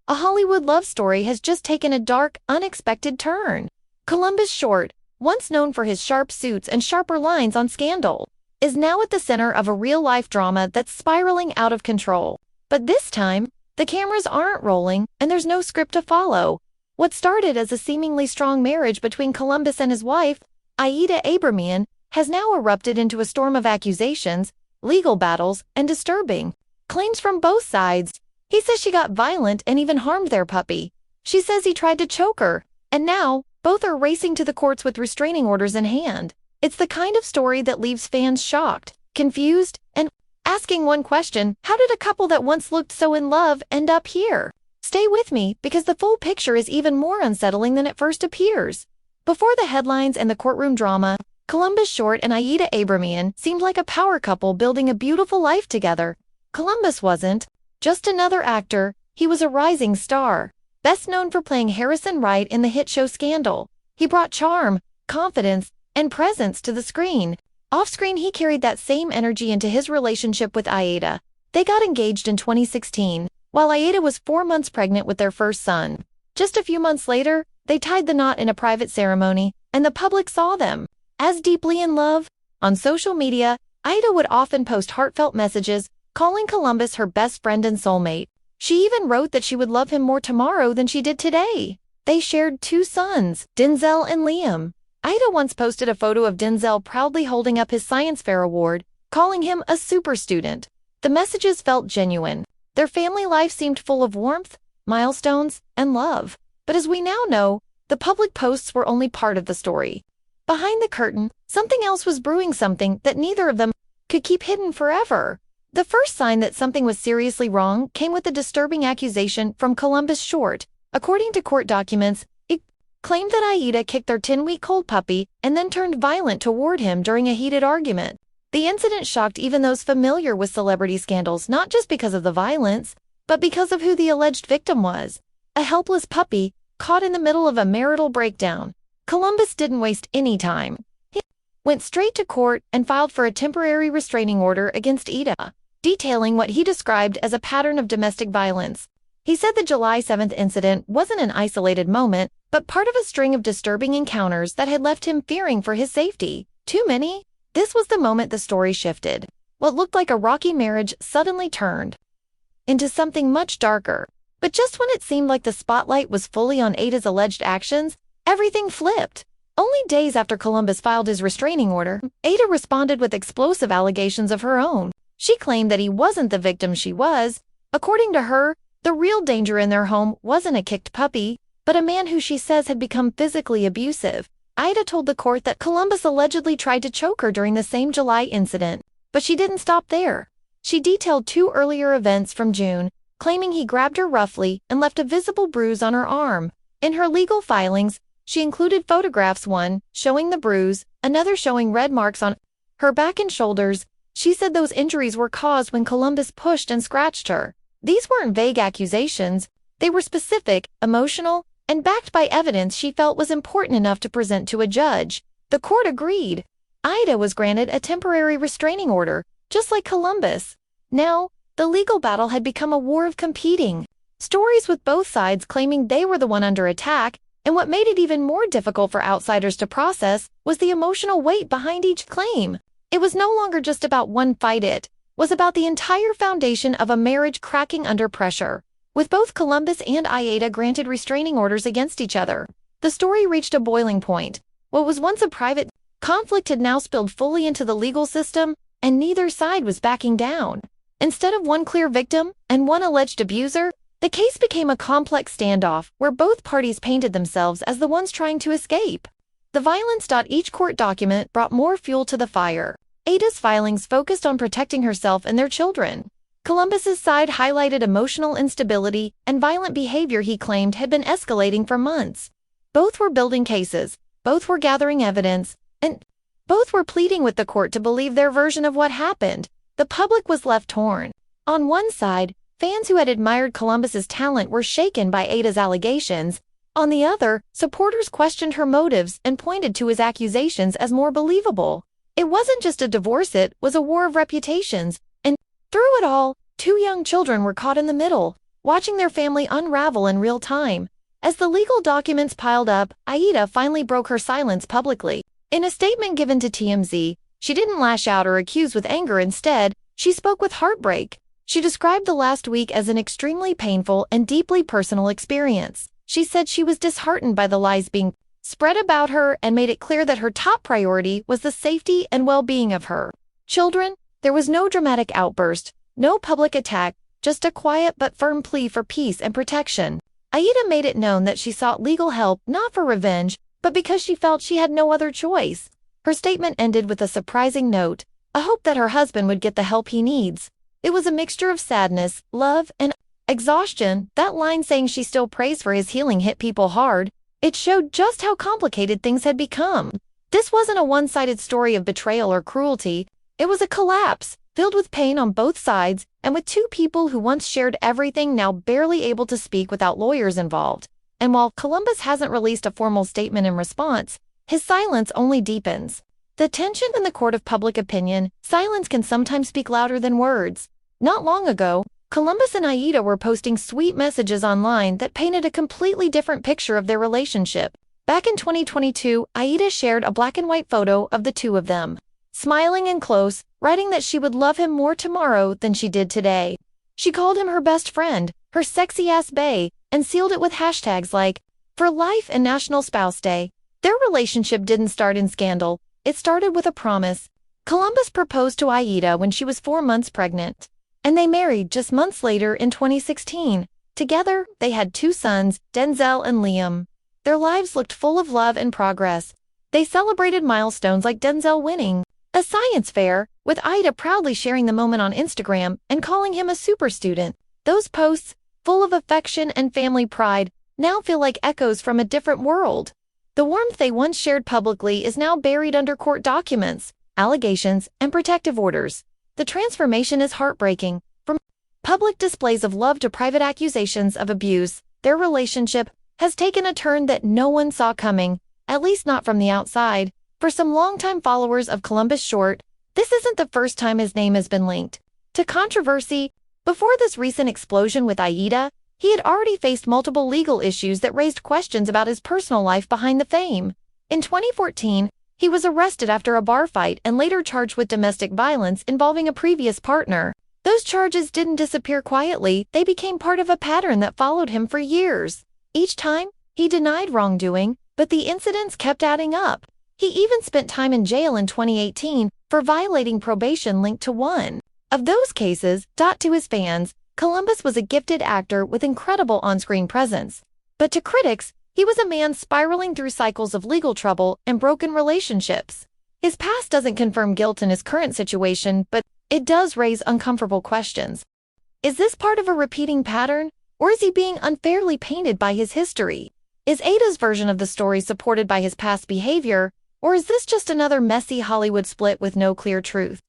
a Hollywood love story has just taken a dark, unexpected turn. Columbus Short, once known for his sharp suits and sharper lines on Scandal, is now at the center of a real-life drama that's spiraling out of control. But this time, the cameras aren't rolling, and there's no script to follow. What started as a seemingly strong marriage between Columbus and his wife, Aida Abramyan, has now erupted into a storm of accusations, legal battles, and disturbing claims from both sides. He says she got violent and even harmed their puppy. She says he tried to choke her, and now, both are racing to the courts with restraining orders in hand. It's the kind of story that leaves fans shocked, confused, and asking one question: how did a couple that once looked so in love end up here? Stay with me, because the full picture is even more unsettling than it first appears. Before the headlines and the courtroom drama, Columbus Short and Aida Abramyan seemed like a power couple building a beautiful life together. Columbus wasn't just another actor, he was a rising star. Best known for playing Harrison Wright in the hit show Scandal, he brought charm, confidence, and presence to the screen. Off-screen, he carried that same energy into his relationship with Aida. They got engaged in 2016, while Aida was 4 months pregnant with their first son. Just a few months later, they tied the knot in a private ceremony, and the public saw them as deeply in love. On social media, Aida would often post heartfelt messages, calling Columbus her best friend and soulmate. She even wrote that she would love him more tomorrow than she did today. They shared 2 sons, Denzel and Liam. Aida once posted a photo of Denzel proudly holding up his science fair award, calling him a super student. The messages felt genuine. Their family life seemed full of warmth, milestones, and love. But as we now know, the public posts were only part of the story. Behind the curtain, something else was brewing, something that neither of them could keep hidden forever. The first sign that something was seriously wrong came with a disturbing accusation from Columbus Short. According to court documents, it claimed that Aida kicked their 10-week-old puppy and then turned violent toward him during a heated argument. The incident shocked even those familiar with celebrity scandals, not just because of the violence, but because of who the alleged victim was: a helpless puppy caught in the middle of a marital breakdown. Columbus didn't waste any time. He went straight to court and filed for a temporary restraining order against Aida, detailing what he described as a pattern of domestic violence. He said the July 7th incident wasn't an isolated moment, but part of a string of disturbing encounters that had left him fearing for his safety. Too many? This was the moment the story shifted. What looked like a rocky marriage suddenly turned into something much darker. But just when it seemed like the spotlight was fully on Aida's alleged actions, everything flipped. Only days after Columbus filed his restraining order, Aida responded with explosive allegations of her own. She claimed that he wasn't the victim she was. According to her, the real danger in their home wasn't a kicked puppy, but a man who she says had become physically abusive. Aida told the court that Columbus allegedly tried to choke her during the same July incident, but she didn't stop there. She detailed 2 earlier events from June, claiming he grabbed her roughly and left a visible bruise on her arm. In her legal filings, she included photographs, one showing the bruise, another showing red marks on her back and shoulders. She said those injuries were caused when Columbus pushed and scratched her. These weren't vague accusations. They were specific, emotional, and backed by evidence she felt was important enough to present to a judge. The court agreed. Aida was granted a temporary restraining order, just like Columbus. Now, the legal battle had become a war of competing stories, with both sides claiming they were the one under attack, and what made it even more difficult for outsiders to process was the emotional weight behind each claim. It was no longer just about one fight, it was about the entire foundation of a marriage cracking under pressure. With both Columbus and Aida granted restraining orders against each other, the story reached a boiling point. What was once a private conflict had now spilled fully into the legal system, and neither side was backing down. Instead of one clear victim and one alleged abuser, the case became a complex standoff where both parties painted themselves as the ones trying to escape. The violence. Each court document brought more fuel to the fire. Aida's filings focused on protecting herself and their children. Columbus's side highlighted emotional instability and violent behavior he claimed had been escalating for months. Both were building cases, both were gathering evidence, and both were pleading with the court to believe their version of what happened. The public was left torn. On one side, fans who had admired Columbus's talent were shaken by Aida's allegations. On the other, supporters questioned her motives and pointed to his accusations as more believable. It wasn't just a divorce, it was a war of reputations. And through it all, 2 young children were caught in the middle. watching their family unravel in real time. As the legal documents piled up, Aida finally broke her silence publicly. In a statement given to TMZ, she didn't lash out or accuse with anger. Instead, she spoke with heartbreak. She described the last week as an extremely painful and deeply personal experience. She said she was disheartened by the lies being spread about her and made it clear that her top priority was the safety and well-being of her children. There was no dramatic outburst, no public attack, just a quiet but firm plea for peace and protection. Aida made it known that she sought legal help not for revenge, but because she felt she had no other choice. Her statement ended with a surprising note, a hope that her husband would get the help he needs. It was a mixture of sadness, love, and exhaustion. That line saying she still prays for his healing hit people hard. It showed just how complicated things had become. This wasn't a one-sided story of betrayal or cruelty. It was a collapse, filled with pain on both sides, and with two people who once shared everything now barely able to speak without lawyers involved. And while Columbus hasn't released a formal statement in response, his silence only deepens. The tension in the court of public opinion, silence can sometimes speak louder than words. Not long ago, Columbus and Aida were posting sweet messages online that painted a completely different picture of their relationship. Back in 2022, Aida shared a black-and-white photo of the two of them, smiling and close, writing that she would love him more tomorrow than she did today. She called him her best friend, her sexy-ass bae, and sealed it with hashtags like, "For Life" and National Spouse Day. Their relationship didn't start in scandal. It started with a promise. Columbus proposed to Aida when she was 4 months pregnant, and they married just months later in 2016. Together, they had 2 sons, Denzel and Liam. Their lives looked full of love and progress. They celebrated milestones like Denzel winning a science fair, with Aida proudly sharing the moment on Instagram and calling him a super student. Those posts, full of affection and family pride, now feel like echoes from a different world. The warmth they once shared publicly is now buried under court documents, allegations, and protective orders. The transformation is heartbreaking. From public displays of love to private accusations of abuse, their relationship has taken a turn that no one saw coming, at least not from the outside. For some longtime followers of Columbus Short, this isn't the first time his name has been linked to controversy. Before this recent explosion with Aida, he had already faced multiple legal issues that raised questions about his personal life behind the fame. In 2014, he was arrested after a bar fight and later charged with domestic violence involving a previous partner. Those charges didn't disappear quietly, they became part of a pattern that followed him for years. Each time, he denied wrongdoing, but the incidents kept adding up. He even spent time in jail in 2018 for violating probation linked to one of those cases. To his fans, Columbus was a gifted actor with incredible on-screen presence. But to critics, he was a man spiraling through cycles of legal trouble and broken relationships. His past doesn't confirm guilt in his current situation, but it does raise uncomfortable questions. Is this part of a repeating pattern, or is he being unfairly painted by his history? Is Aida's version of the story supported by his past behavior, or is this just another messy Hollywood split with no clear truth?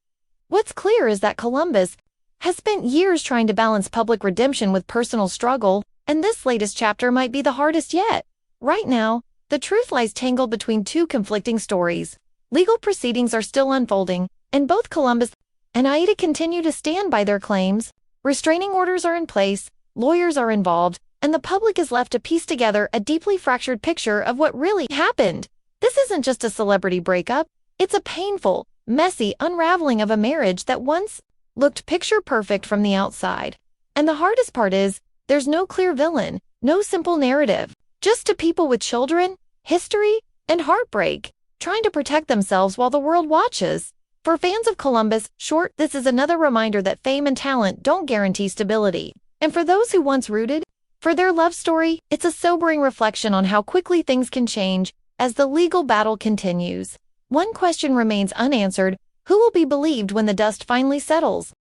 What's clear is that Columbus has spent years trying to balance public redemption with personal struggle, and this latest chapter might be the hardest yet. Right now, the truth lies tangled between two conflicting stories. Legal proceedings are still unfolding, and both Columbus and Aida continue to stand by their claims. Restraining orders are in place, lawyers are involved, and the public is left to piece together a deeply fractured picture of what really happened. This isn't just a celebrity breakup, it's a painful, messy unraveling of a marriage that once looked picture perfect from the outside. And the hardest part is, there's no clear villain, no simple narrative, just two people with children, history, and heartbreak, trying to protect themselves while the world watches. For fans of Columbus Short, this is another reminder that fame and talent don't guarantee stability. And for those who once rooted for their love story, it's a sobering reflection on how quickly things can change as the legal battle continues. One question remains unanswered: who will be believed when the dust finally settles?